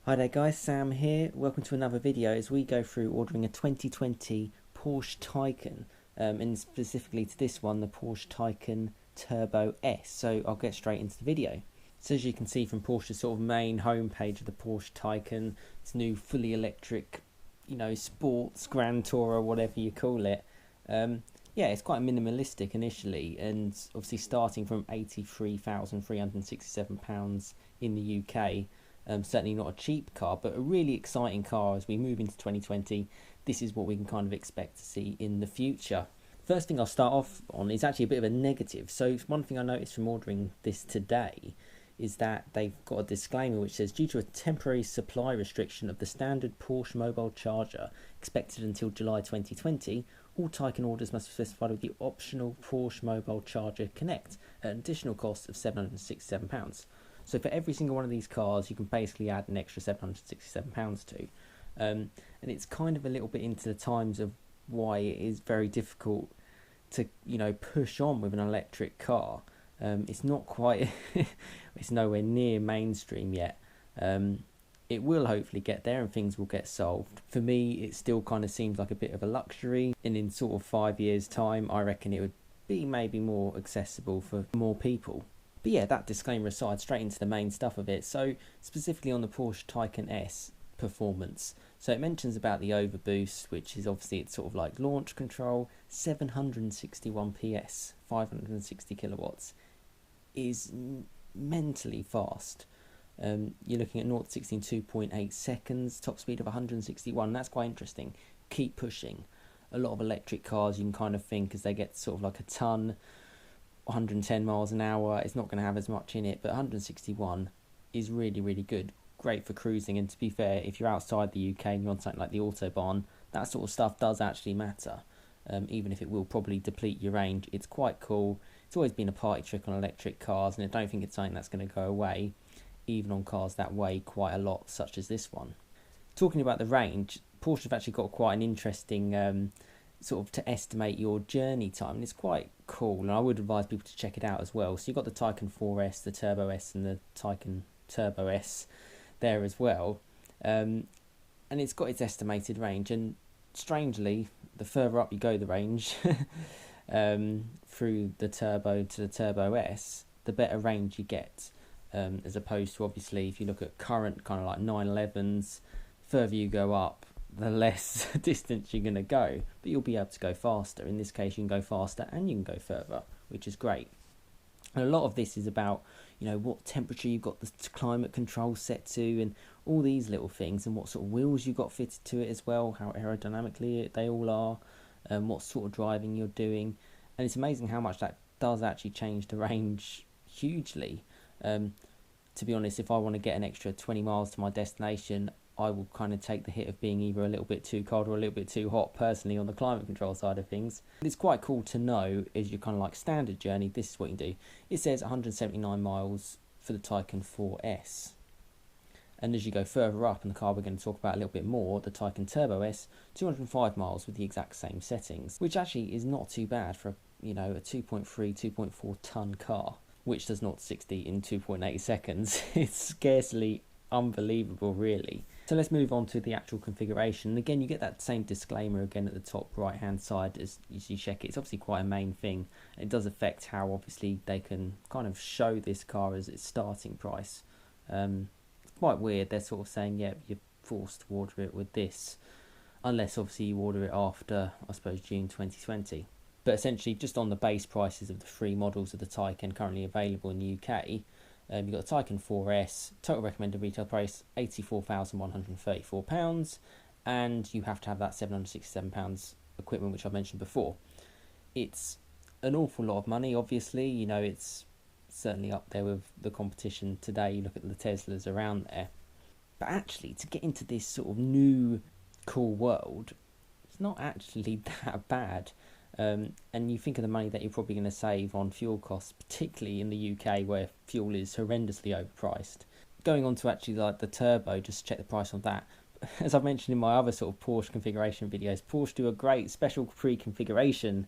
Hi there guys, Sam here. Welcome to another video as we go through ordering a 2020 Porsche Taycan, and specifically to this one, the Porsche Taycan Turbo S. So I'll get straight into the video. So as you can see from Porsche's sort of main homepage of the Porsche Taycan, its new fully electric, sports Grand Tourer, whatever you call it. Yeah, it's quite minimalistic initially, and obviously starting from £83,367 in the UK. Certainly not a cheap car, but a really exciting car as we move into 2020. This is what we can kind of expect to see in the future. First thing I'll start off on is actually a bit of a negative. So one thing I noticed from ordering this today is that they've got a disclaimer which says, due to a temporary supply restriction of the standard Porsche mobile charger expected until July 2020, all Taycan orders must be specified with the optional Porsche mobile charger Connect at an additional cost of £767. So for every single one of these cars, you can basically add an extra £767 to. And it's kind of a little bit into the times of why it is very difficult to, push on with an electric car. It's not quite, it's nowhere near mainstream yet. It will hopefully get there and things will get solved. For me, it still kind of seems like a bit of a luxury. And in sort of 5 years' time, I reckon it would be maybe more accessible for more people. But yeah, that disclaimer aside, straight into the main stuff of it. So specifically on the Porsche Taycan S performance. So it mentions about the overboost, which is obviously it's sort of like launch control, 761 PS, 560 kilowatts, is mentally fast. You're looking at 0 to 60 in 2.8 seconds, top speed of 161. That's quite interesting. Keep pushing. A lot of electric cars, you can kind of think as they get sort of like a ton, 110 miles an hour, it's not going to have as much in it, but 161 is really, really good. Great for cruising, and to be fair, if you're outside the UK and you're on something like the Autobahn, that sort of stuff does actually matter. Even if it will probably deplete your range, it's quite cool. It's always been a party trick on electric cars, and I don't think it's something that's going to go away, even on cars that weigh quite a lot, such as this one. Talking about the range, Porsche have actually got quite an interesting sort of to estimate your journey time, and it's quite cool, and I would advise people to check it out as well. So you've got the Taycan 4S, the Turbo S, and the Taycan Turbo S there as well, and it's got its estimated range, and strangely, the further up you go the range through the Turbo to the Turbo S, the better range you get, as opposed to obviously if you look at current kind of like 911s, further you go up, the less distance you're going to go, but you'll be able to go faster. In this case, you can go faster and you can go further, which is great. And a lot of this is about, what temperature you've got the climate control set to, and all these little things, and what sort of wheels you've got fitted to it as well, how aerodynamically they all are, and what sort of driving you're doing. And it's amazing how much that does actually change the range hugely. To be honest, if I want to get an extra 20 miles to my destination, I will kind of take the hit of being either a little bit too cold or a little bit too hot personally on the climate control side of things. It's quite cool to know as your kind of like standard journey, this is what you can do. It says 179 miles for the Taycan 4S. And as you go further up in the car we're going to talk about a little bit more, the Taycan Turbo S, 205 miles with the exact same settings, which actually is not too bad for a 2.3, 2.4 ton car, which does 0 to 60 in 2.8 seconds. It's scarcely unbelievable, really. So let's move on to the actual configuration. And again, you get that same disclaimer again at the top right hand side as you check it. It's obviously quite a main thing. It does affect how obviously they can kind of show this car as its starting price. It's quite weird. They're sort of saying, yeah, you're forced to order it with this, unless obviously you order it after, I suppose, June 2020. But essentially, just on the base prices of the three models of the Taycan currently available in the UK, you've got the Taycan 4S, total recommended retail price £84,134, and you have to have that £767 equipment, which I mentioned before. It's an awful lot of money, obviously. It's certainly up there with the competition today. You look at the Teslas around there. But actually, to get into this sort of new cool world, it's not actually that bad. And you think of the money that you're probably going to save on fuel costs, particularly in the UK where fuel is horrendously overpriced. Going on to actually like the Turbo, just check the price on that. As I've mentioned in my other sort of Porsche configuration videos, Porsche do a great special pre-configuration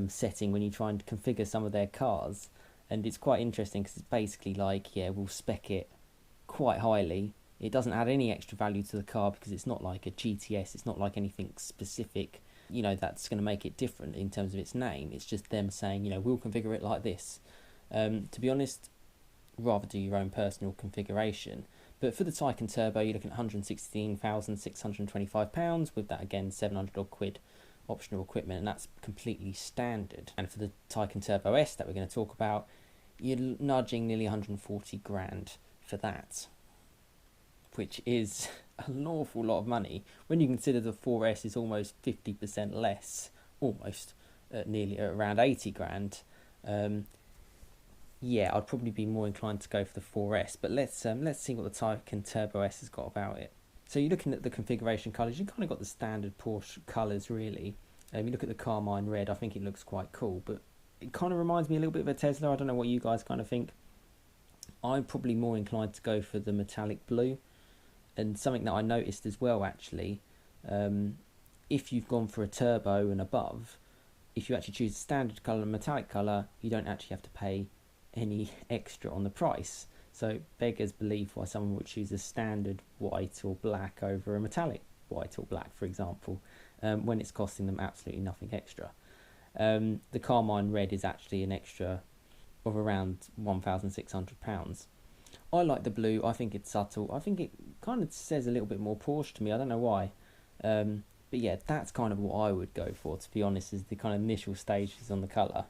setting when you try and configure some of their cars. And it's quite interesting because it's basically like, yeah, we'll spec it quite highly It doesn't add any extra value to the car because it's not like a GTS, it's not like anything specific, you know, that's going to make it different in terms of its name. It's just them saying, you know, we'll configure it like this. To be honest, rather do your own personal configuration. But for the Taycan Turbo, you're looking at £116,625, with that again 700 odd quid optional equipment, and that's completely standard. And for the Taycan Turbo S that we're going to talk about, you're nudging nearly 140 grand for that, which is an awful lot of money when you consider the 4S is almost 50% less, almost nearly around 80 grand. Yeah, I'd probably be more inclined to go for the 4S, but let's see what the Taycan Turbo S has got about it. So you're looking at the configuration colours, you've kind of got the standard Porsche colours really. You look at the Carmine Red, I think it looks quite cool, but it kind of reminds me a little bit of a Tesla. I don't know what you guys kind of think. I'm probably more inclined to go for the metallic blue. And something that I noticed as well, actually, if you've gone for a turbo and above, if you actually choose a standard colour and metallic colour, you don't actually have to pay any extra on the price. So beggars belief why someone would choose a standard white or black over a metallic white or black, for example, when it's costing them absolutely nothing extra. The Carmine Red is actually an extra of around £1,600. I like the blue. I think it's subtle. I think it kind of says a little bit more Porsche to me. I don't know why. But yeah, that's kind of what I would go for, to be honest, is the kind of initial stages on the colour.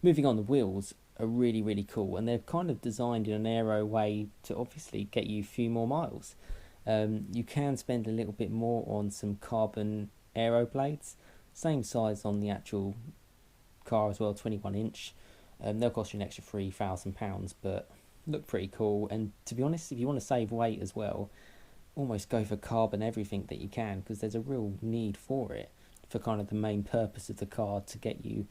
Moving on, the wheels are really, really cool, and they're kind of designed in an aero way to obviously get you a few more miles. You can spend a little bit more on some carbon aero blades, same size on the actual car as well, 21 inch. They'll cost you an extra £3,000, but look pretty cool. And to be honest, if you want to save weight as well, almost go for carbon everything that you can, because there's a real need for it, for kind of the main purpose of the car, to get you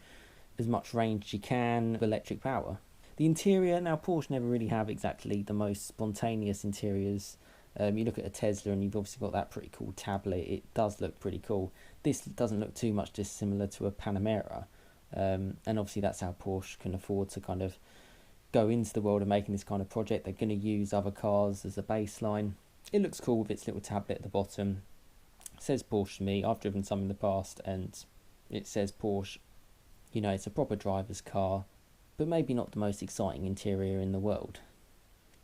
as much range as you can of electric power. The interior, now Porsche never really have exactly the most spontaneous interiors. You look at a Tesla and you've obviously got that pretty cool tablet. It does look pretty cool. This doesn't look too much dissimilar to a Panamera, and obviously that's how Porsche can afford to kind of go into the world of making this kind of project. They're going to use other cars as a baseline. It looks cool with its little tablet at the bottom. It says Porsche to me. I've driven some in the past and it says Porsche. You know, it's a proper driver's car, but maybe not the most exciting interior in the world.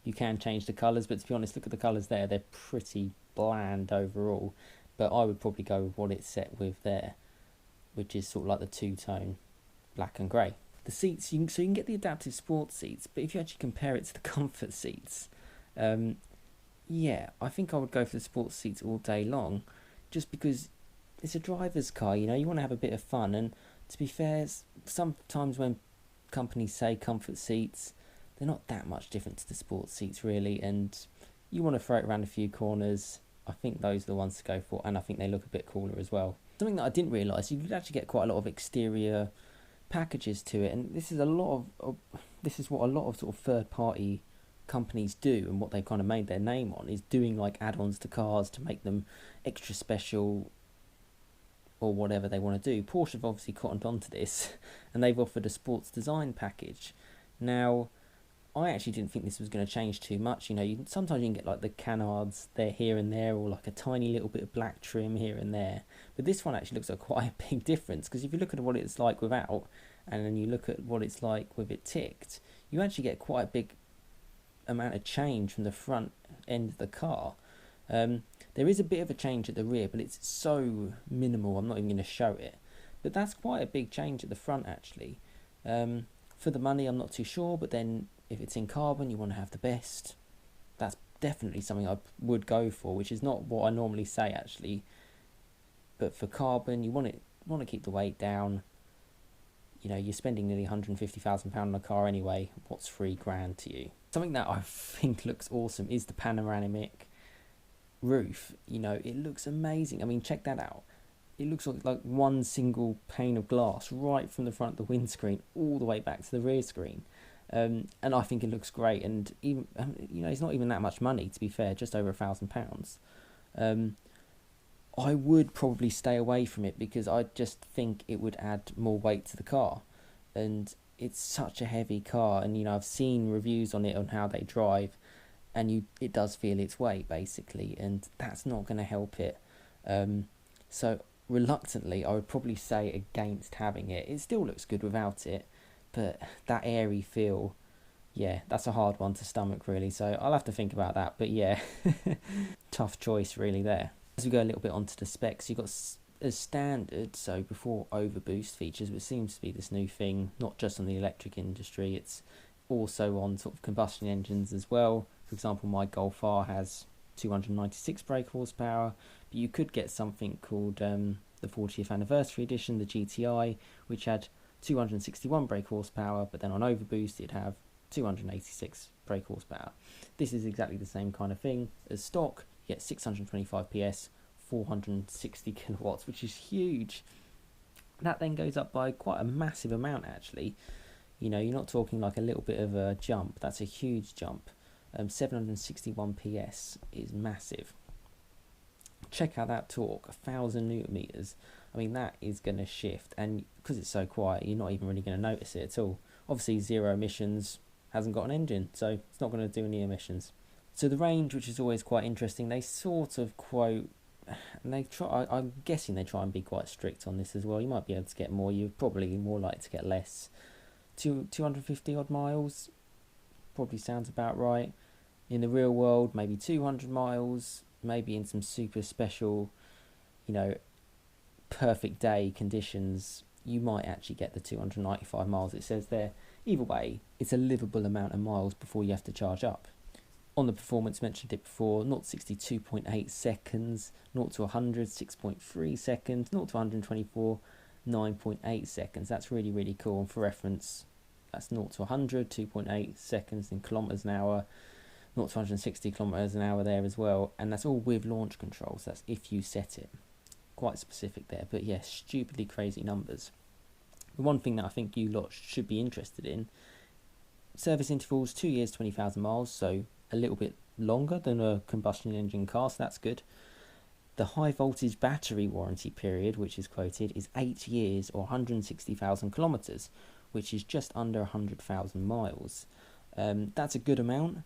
You can change the colours, but to be honest, look at the colours there. They're pretty bland overall, but I would probably go with what it's set with there, which is sort of like the two-tone black and grey. The seats, so you can get the adaptive sports seats, but if you actually compare it to the comfort seats, yeah, I think I would go for the sports seats all day long, just because it's a driver's car, you know, you want to have a bit of fun. And to be fair, sometimes when companies say comfort seats, they're not that much different to the sports seats really, and you want to throw it around a few corners. I think those are the ones to go for, and I think they look a bit cooler as well. Something that I didn't realise, you could actually get quite a lot of exterior packages to it, and this is what a lot of sort of third-party companies do, and what they've kind of made their name on is doing like add-ons to cars to make them extra special or whatever they want to do. Porsche have obviously cottoned onto this, and they've offered a sports design package. Now, I actually didn't think this was going to change too much. You know, sometimes you can get like the canards there, here and there, or like a tiny little bit of black trim here and there. But this one actually looks like quite a big difference, because if you look at what it's like without, and then you look at what it's like with it ticked, you actually get quite a big amount of change from the front end of the car. There is a bit of a change at the rear, but it's so minimal I'm not even going to show it. But that's quite a big change at the front actually. For the money, I'm not too sure, but then if it's in carbon, you want to have the best. That's definitely something I would go for, which is not what I normally say actually. But for carbon, you want to keep the weight down. You know, you're spending nearly £150,000 on a car anyway. What's £3,000 to you? Something that I think looks awesome is the panoramic roof. You know, it looks amazing. I mean, check that out. It looks like one single pane of glass right from the front of the windscreen all the way back to the rear screen. And I think it looks great. And even, you know, it's not even that much money, to be fair, just over £1,000. I would probably stay away from it, because I just think it would add more weight to the car. And it's such a heavy car, and you know, I've seen reviews on it on how they drive, and it does feel its weight basically, and that's not going to help it. So reluctantly, I would probably say against having it. It still looks good without it, but that airy feel, yeah, that's a hard one to stomach really. So I'll have to think about that. But yeah, tough choice really there. As we go a little bit onto the specs, you've got as standard, so before overboost features, which seems to be this new thing, not just on the electric industry, it's also on sort of combustion engines as well. For example, my Golf R has 296 brake horsepower, but you could get something called the 40th anniversary edition, the GTI, which had 261 brake horsepower, but then on overboost it'd have 286 brake horsepower. This is exactly the same kind of thing as stock. You get 625 PS, 460 kilowatts, which is huge. That then goes up by quite a massive amount actually. You know, you're not talking like a little bit of a jump, that's a huge jump. 761 PS is massive. Check out that torque, 1000 newton meters. I mean, that is going to shift, and because it's so quiet, you're not even really going to notice it at all. Obviously, zero emissions, hasn't got an engine, so it's not going to do any emissions. So the range, which is always quite interesting, they sort of quote, and they try. I'm guessing they try and be quite strict on this as well. You might be able to get more. You're probably more likely to get less. 250 odd miles probably sounds about right. In the real world, maybe 200 miles. Maybe in some super special, you know, perfect day conditions, you might actually get the 295 miles it says there. Either way, it's a livable amount of miles before you have to charge up. On the performance, mentioned it before, 0 to 60 2.8 seconds, 0 to 100 6.3 seconds, 0 to 124 9.8 seconds. That's really, really cool. And for reference, that's 0 to 100 2.8 seconds in kilometers an hour, 0 to 160 kilometers an hour there as well, and that's all with launch control, so that's if you set it. Quite specific there, but yeah, stupidly crazy numbers. The one thing that I think you lot should be interested in, service intervals, 2 years, 20,000 miles, so a little bit longer than a combustion engine car, so that's good. The high voltage battery warranty period, which is quoted, is 8 years or 160,000 kilometers, which is just under 100,000 miles. That's a good amount.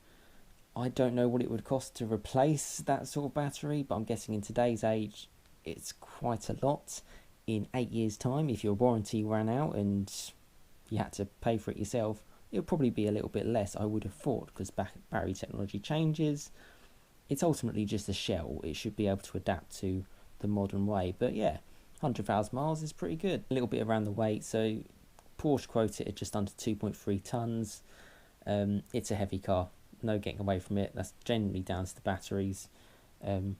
I don't know what it would cost to replace that sort of battery, but I'm guessing in today's age it's quite a lot. In 8 years' time, if your warranty ran out and you had to pay for it yourself, it would probably be a little bit less, I would have thought, because battery technology changes. It's ultimately just a shell. It should be able to adapt to the modern way. But yeah, 100,000 miles is pretty good. A little bit around the weight. So Porsche quoted at just under 2.3 tons. It's a heavy car. No getting away from it. That's generally down to the batteries, and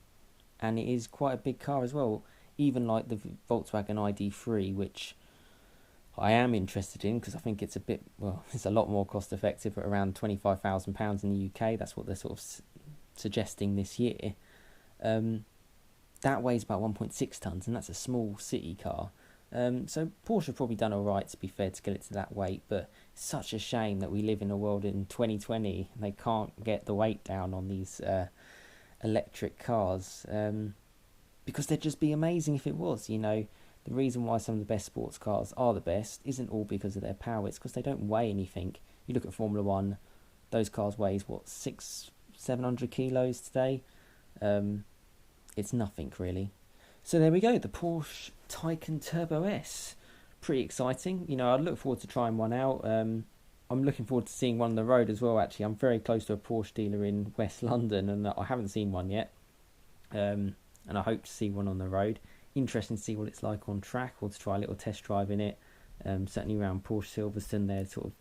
it is quite a big car as well. Even like the Volkswagen ID3, which I am interested in because I think it's a bit, well, it's a lot more cost effective at around £25,000 in the UK. That's what they're sort of suggesting this year. That weighs about 1.6 tons, and that's a small city car. So Porsche have probably done all right, to be fair, to get it to that weight, but it's such a shame that we live in a world in 2020 and they can't get the weight down on these electric cars, because they'd just be amazing if it was. You know, the reason why some of the best sports cars are the best isn't all because of their power, it's because they don't weigh anything. You look at Formula 1, those cars weighs what, 600-700 kilos today. It's nothing really. So there we go, the Porsche Taycan Turbo S. Pretty exciting. You know, I look forward to trying one out. I'm looking forward to seeing one on the road as well, actually. I'm very close to a Porsche dealer in West London, and I haven't seen one yet. And I hope to see one on the road. Interesting to see what it's like on track, or to try a little test drive in it. Certainly around Porsche Silverstone, their sort of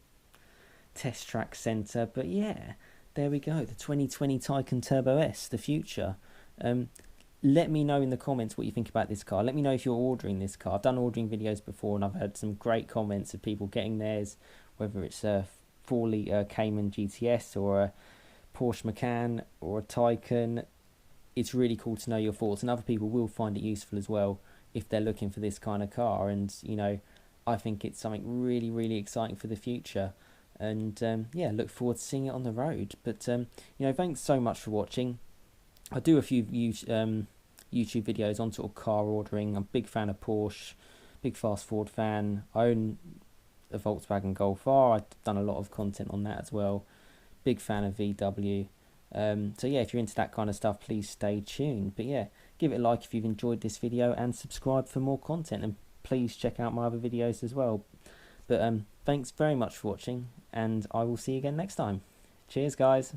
test track centre. But yeah, there we go, the 2020 Taycan Turbo S, the future. Let me know in the comments what you think about this car. Let me know if you're ordering this car. I've done ordering videos before, and I've had some great comments of people getting theirs, whether it's a 4-litre Cayman GTS or a Porsche Macan or a Taycan. It's really cool to know your thoughts, and other people will find it useful as well if they're looking for this kind of car. And, you know, I think it's something really, really exciting for the future. And, yeah, look forward to seeing it on the road. But, you know, thanks so much for watching. I do a few YouTube videos on sort of car ordering. I'm a big fan of Porsche, big Fast Forward fan. I own a Volkswagen Golf R. I've done a lot of content on that as well. Big fan of VW. So yeah, if you're into that kind of stuff, please stay tuned. But yeah, give it a like if you've enjoyed this video, and subscribe for more content, and please check out my other videos as well. But thanks very much for watching, and I will see you again next time. Cheers guys.